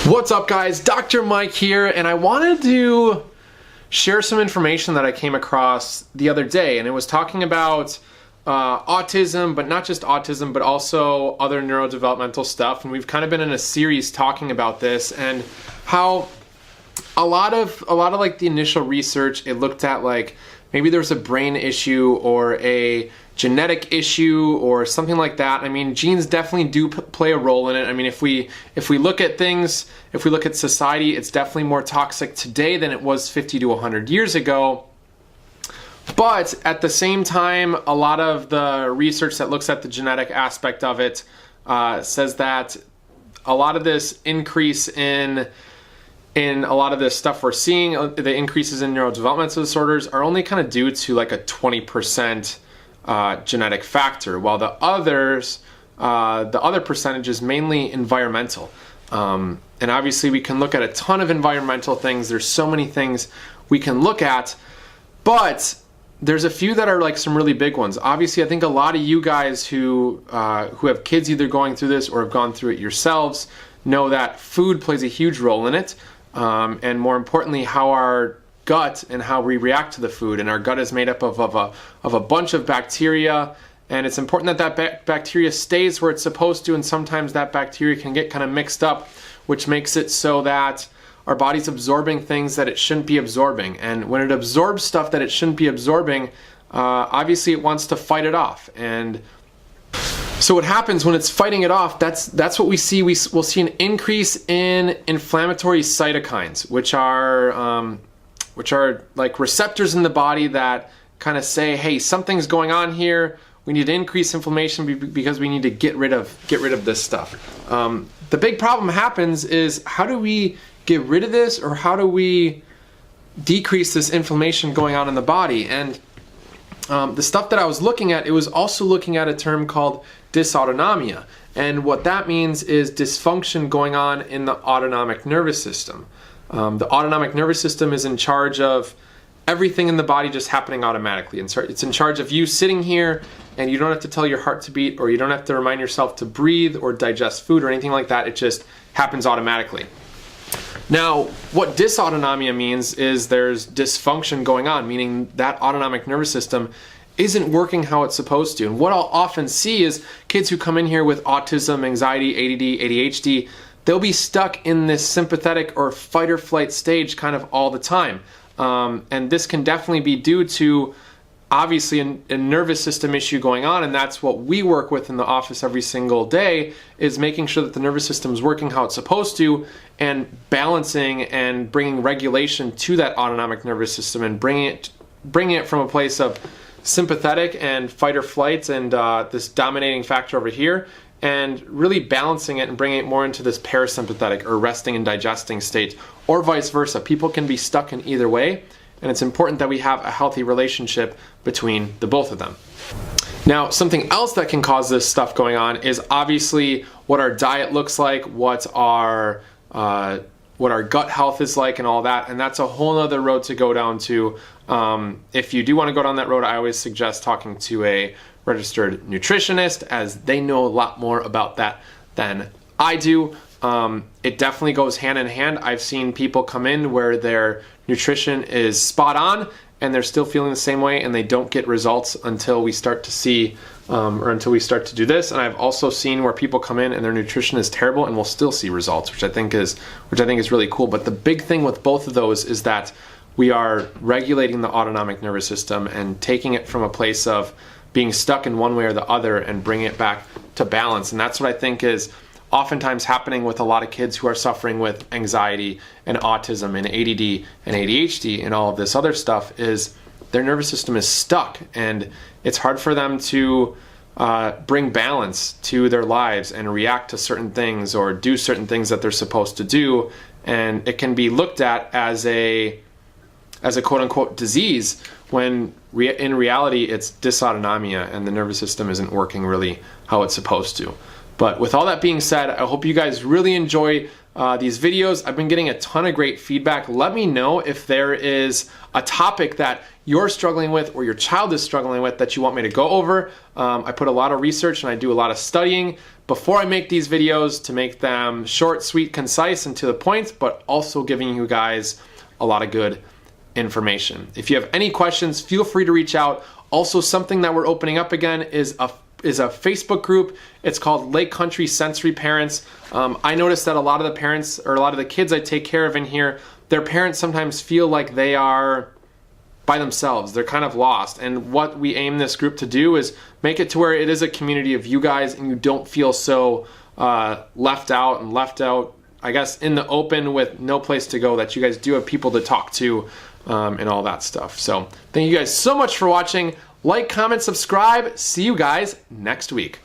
What's up, guys? Dr. Mike here, and I wanted to share some information that I came across the other day, and it was talking about autism, but not just autism, but also other neurodevelopmental stuff. And we've kind of been in a series talking about this and how a lot of like the initial research, it looked at like maybe there's a brain issue or a genetic issue or something like that. I mean, genes definitely do play a role in it. I mean, if we look at things, if we look at society, it's definitely more toxic today than it was 50 to 100 years ago. But at the same time, a lot of the research that looks at the genetic aspect of it says that a lot of this increase in a lot of this stuff we're seeing, the increases in neurodevelopmental disorders are only kind of due to like a 20% genetic factor, while the other percentage is mainly environmental. And obviously we can look at a ton of environmental things. There's so many things we can look at, but there's a few that are like some really big ones. Obviously, I think a lot of you guys who have kids either going through this or have gone through it yourselves know that food plays a huge role in it. And more importantly, how our gut and how we react to the food. And our gut is made up of a bunch of bacteria, and it's important that that bacteria stays where it's supposed to, and sometimes that bacteria can get kind of mixed up, which makes it so that our body's absorbing things that it shouldn't be absorbing. And when it absorbs stuff that it shouldn't be absorbing, obviously it wants to fight it off. And so what happens when it's fighting it off, that's what we see. We'll see an increase in inflammatory cytokines, which are like receptors in the body that kind of say, hey, something's going on here. We need to increase inflammation because we need to get rid of this stuff. The big problem happens is, how do we get rid of this, or how do we decrease this inflammation going on in the body? And the stuff that I was looking at, it was also looking at a term called dysautonomia. And what that means is dysfunction going on in the autonomic nervous system. The autonomic nervous system is in charge of everything in the body just happening automatically. It's in charge of you sitting here, and you don't have to tell your heart to beat, or you don't have to remind yourself to breathe or digest food or anything like that. It just happens automatically. Now, what dysautonomia means is there's dysfunction going on, meaning that autonomic nervous system isn't working how it's supposed to. And what I'll often see is kids who come in here with autism, anxiety, ADD, ADHD, they'll be stuck in this sympathetic or fight or flight stage kind of all the time. And this can definitely be due to obviously a nervous system issue going on, and that's what we work with in the office every single day, is making sure that the nervous system is working how it's supposed to, and balancing and bringing regulation to that autonomic nervous system, and bringing it from a place of sympathetic and fight or flight and this dominating factor over here, and really balancing it and bringing it more into this parasympathetic or resting and digesting state, or vice versa. People can be stuck in either way, and it's important that we have a healthy relationship between the both of them. Now, something else that can cause this stuff going on is obviously what our diet looks like, what our gut health is like, and all that. And that's a whole other road to go down to. If you do want to go down that road, I always suggest talking to a registered nutritionist, as they know a lot more about that than I do. It definitely goes hand in hand. I've seen people come in where their nutrition is spot on and they're still feeling the same way, and they don't get results until we start to see or until we start to do this. And I've also seen where people come in and their nutrition is terrible and we'll still see results, which I think is really cool. But the big thing with both of those is that we are regulating the autonomic nervous system and taking it from a place of being stuck in one way or the other and bringing it back to balance. And that's what I think is oftentimes happening with a lot of kids who are suffering with anxiety and autism and ADD and ADHD and all of this other stuff, is their nervous system is stuck, and it's hard for them to bring balance to their lives and react to certain things or do certain things that they're supposed to do. And it can be looked at as a quote-unquote disease, when in reality it's dysautonomia and the nervous system isn't working really how it's supposed to. But with all that being said, I hope you guys really enjoy these videos. I've been getting a ton of great feedback. Let me know if there is a topic that you're struggling with or your child is struggling with that you want me to go over. I put a lot of research and I do a lot of studying before I make these videos to make them short, sweet, concise, and to the point, but also giving you guys a lot of good information. If you have any questions, feel free to reach out. Also, something that we're opening up again is a Facebook group. It's called Lake Country Sensory Parents. I noticed that a lot of the parents, or a lot of the kids I take care of in here, their parents sometimes feel like they are by themselves. They're kind of lost. And what we aim this group to do is make it to where it is a community of you guys and you don't feel so left out, I guess, in the open with no place to go, that you guys do have people to talk to and all that stuff. So thank you guys so much for watching. Like, comment, subscribe. See you guys next week.